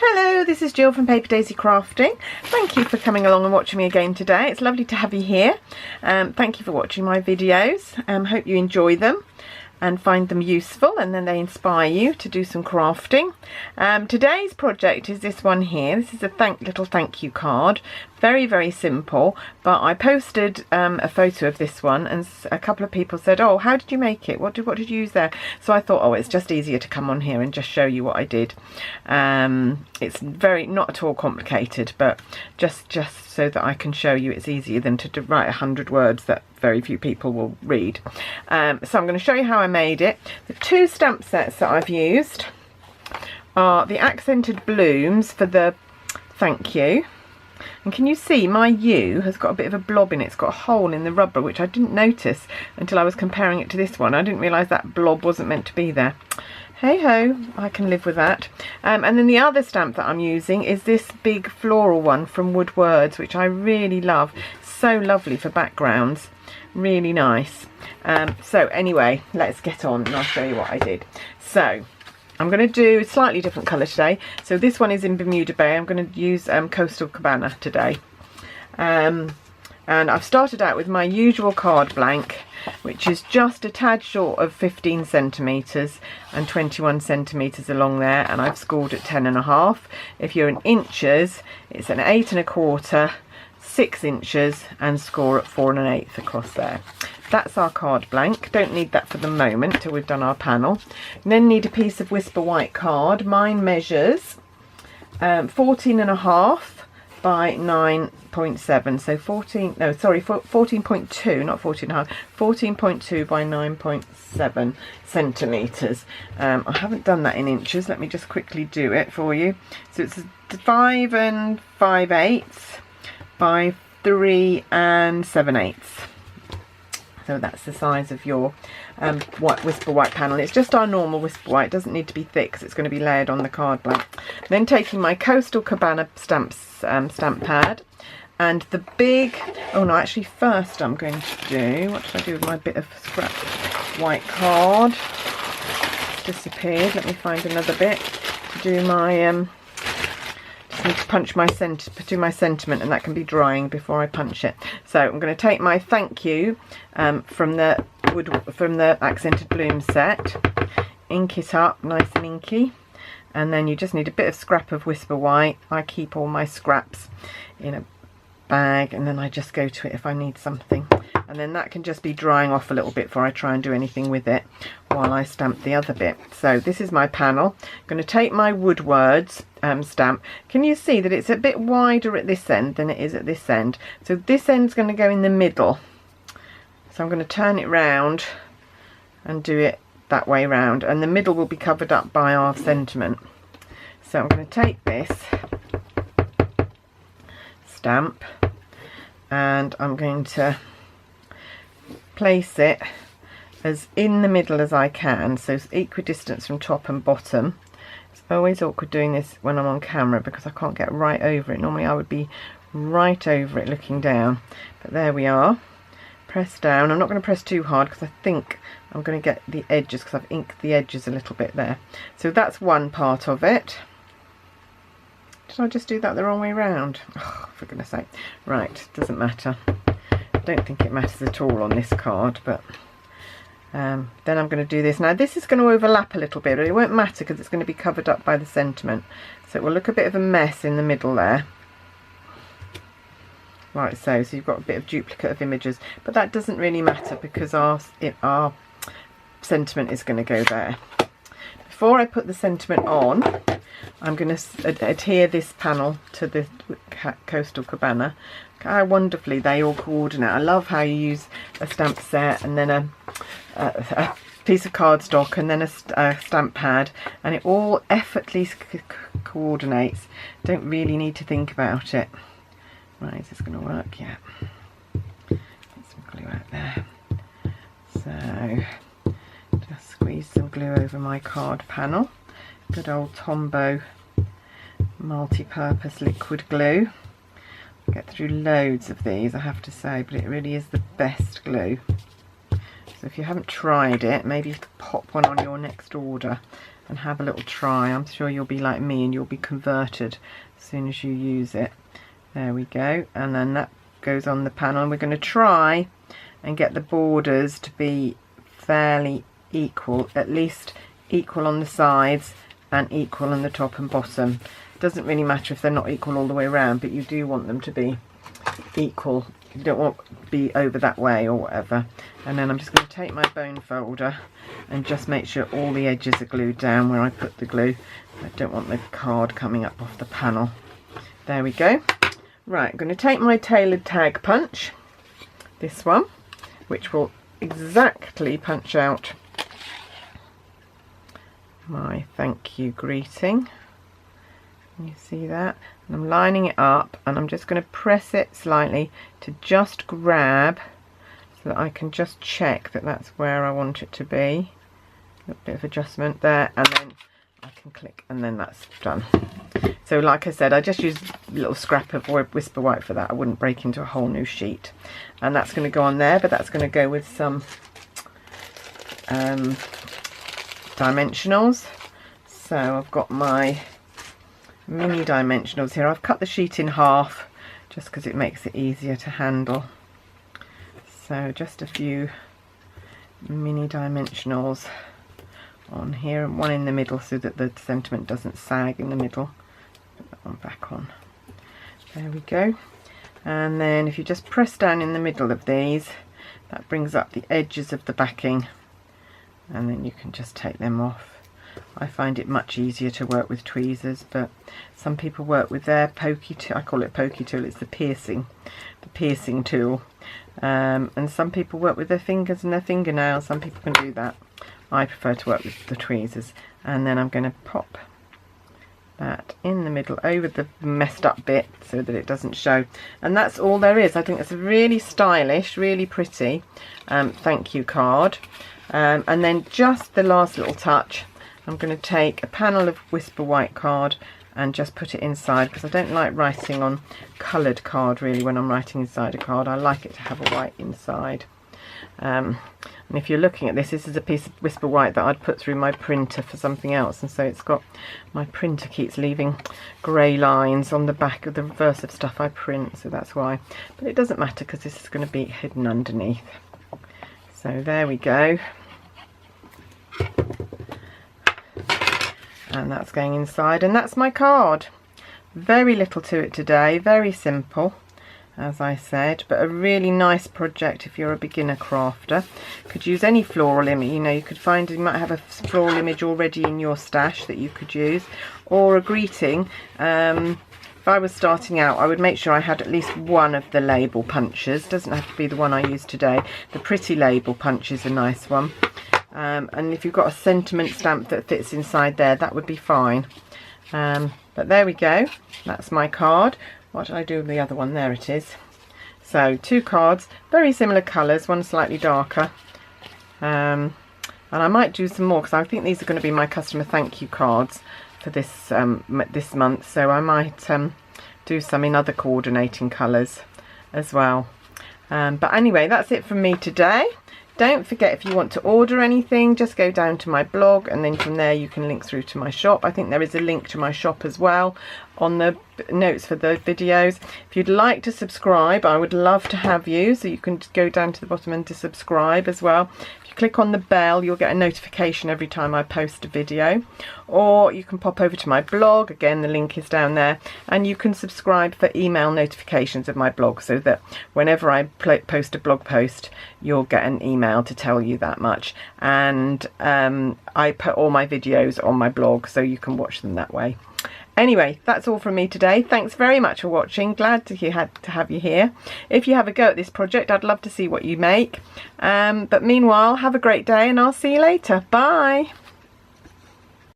Hello, this is Jill from Paper Daisy Crafting. Thank you for coming along and watching me again today. It's lovely to have you here. Thank you for watching my videos. Hope you enjoy them and find them useful, and then they inspire you to do some crafting. Today's project is this one here. This is a little thank you card. Very simple, but I posted a photo of this one and a couple of people said, oh, how did you make it? What did you use there? So I thought, oh, it's just easier to come on here and just show you what I did. It's not at all complicated, but just so that I can show you, it's easier than to write 100 words that very few people will read. So I'm going to show you how I made it. The two stamp sets that I've used are the accented blooms for the thank you. And can you see my U has got a bit of a blob in it? It's got a hole in the rubber, which I didn't notice until I was comparing it to this one. I didn't realise that blob wasn't meant to be there. Hey ho, I can live with that. And then the other stamp that I'm using is this big floral one from Wood Words, which I really love. So lovely for backgrounds. Really nice. So anyway, let's get on and I'll show you what I did. So I'm going to do a slightly different colour today. So this one is in Bermuda Bay. I'm going to use Coastal Cabana today. And I've started out with my usual card blank, which is just a tad short of 15 centimetres and 21 centimetres along there, and I've scored at 10.5. If you're in inches, it's an 8 1/4, 6 inches, and score at 4 1/8 across there. That's our card blank. Don't need that for the moment till we've done our panel. And then need a piece of Whisper White card. Mine measures 14.5 by 9.7. So 14.2, not 14.5. 14.2 by 9.7 centimetres. I haven't done that in inches. Let me just quickly do it for you. So it's 5 5/8 by 3 7/8. So that's the size of your Whisper White panel. It's just our normal Whisper White. It doesn't need to be thick because it's going to be layered on the card blank. Then taking my Coastal Cabana stamp pad and the big, first I'm going to do, what did I do with my bit of scrap white card? It's disappeared. Let me find another bit to do my need to punch my do my sentiment, and that can be drying before I punch it. So I'm going to take my thank you from the accented bloom set, ink it up nice and inky, and then you just need a bit of scrap of Whisper White. I keep all my scraps in a bag and then I just go to it if I need something, and then that can just be drying off a little bit before I try and do anything with it while I stamp the other bit. So this is my panel. I'm going to take my Wood Words stamp. Can you see that it's a bit wider at this end than it is at this end? So this end's going to go in the middle, so I'm going to turn it round and do it that way round, and the middle will be covered up by our sentiment. So I'm going to take this stamp and I'm going to place it as in the middle as I can, so it's equidistant from top and bottom. It's always awkward doing this when I'm on camera because I can't get right over it. Normally I would be right over it looking down, but there we are. Press down. I'm not going to press too hard because I think I'm going to get the edges, because I've inked the edges a little bit there. So that's one part of it. Did I just do that the wrong way round? Oh, for goodness sake. Right, doesn't matter. I don't think it matters at all on this card, but then I'm going to do this. Now this is going to overlap a little bit, but it won't matter because it's going to be covered up by the sentiment. So it will look a bit of a mess in the middle there. Like so. So you've got a bit of duplicate of images, but that doesn't really matter because our sentiment is going to go there. Before I put the sentiment on, I'm going to adhere this panel to the Coastal Cabana. Look how wonderfully they all coordinate. I love how you use a stamp set and then a piece of cardstock and then a stamp pad, and it all effortlessly coordinates. Don't really need to think about it. Right, is this going to work? Yeah. Get some glue out there. So just squeeze some glue over my card panel. Good old Tombow multi-purpose liquid glue. I get through loads of these, I have to say, but it really is the best glue. So if you haven't tried it, maybe pop one on your next order and have a little try. I'm sure you'll be like me and you'll be converted as soon as you use it. There we go, and then that goes on the panel, and we're going to try and get the borders to be fairly equal, at least equal on the sides and equal on the top and bottom. It doesn't really matter if they're not equal all the way around, but you do want them to be equal. You don't want to be over that way or whatever. And then I'm just going to take my bone folder and just make sure all the edges are glued down where I put the glue. I don't want the card coming up off the panel. There we go. Right, I'm going to take my tailored tag punch, this one, which will exactly punch out my thank you greeting. Can you see that? And I'm lining it up, and I'm just going to press it slightly to just grab so that I can just check that that's where I want it to be. A little bit of adjustment there, and then I can click, and then that's done. So like I said, I just used a little scrap of Whisper White for that. I wouldn't break into a whole new sheet. And that's going to go on there, but that's going to go with some dimensionals. So I've got my mini dimensionals here. I've cut the sheet in half just because it makes it easier to handle. So just a few mini dimensionals on here, and one in the middle so that the sentiment doesn't sag in the middle. Put that one back on. There we go. And then if you just press down in the middle of these, that brings up the edges of the backing, and then you can just take them off. I find it much easier to work with tweezers, but some people work with their pokey tool. I call it pokey tool. It's the piercing tool. And some people work with their fingers and their fingernails. Some people can do that. I prefer to work with the tweezers. And then I'm going to pop that in the middle over the messed up bit so that it doesn't show. And that's all there is. I think it's a really stylish, really pretty thank you card. And then just the last little touch, I'm going to take a panel of Whisper White card and just put it inside, because I don't like writing on coloured card really when I'm writing inside a card. I like it to have a white inside. And if you're looking at this, this is a piece of Whisper White that I'd put through my printer for something else, and so it's got, my printer keeps leaving grey lines on the back of the reverse of stuff I print, so that's why. But it doesn't matter because this is going to be hidden underneath. So there we go. And that's going inside, and that's my card. Very little to it today, very simple as I said, but a really nice project if you're a beginner crafter. Could use any floral image, you know, you could find, you might have a floral image already in your stash that you could use, or a greeting. If I was starting out, I would make sure I had at least one of the label punches. Doesn't have to be the one I used today. The pretty label punch is a nice one. And if you've got a sentiment stamp that fits inside there, that would be fine. But there we go, that's my card. What did I do with the other one? There it is. So 2 cards, very similar colours, one slightly darker. And I might do some more because I think these are going to be my customer thank you cards for this this month. So I might do some in other coordinating colours as well. But anyway, that's it from me today. Don't forget, if you want to order anything, just go down to my blog, and then from there you can link through to my shop. I think there is a link to my shop as well on the notes for the videos. If you'd like to subscribe, I would love to have you, so you can go down to the bottom and to subscribe as well. If you click on the bell, you'll get a notification every time I post a video. Or you can pop over to my blog, again the link is down there, and you can subscribe for email notifications of my blog, so that whenever I post a blog post, you'll get an email to tell you that much. And I put all my videos on my blog, so you can watch them that way. Anyway, that's all from me today. Thanks very much for watching. Glad to have you here. If you have a go at this project, I'd love to see what you make. But meanwhile, have a great day, and I'll see you later. Bye.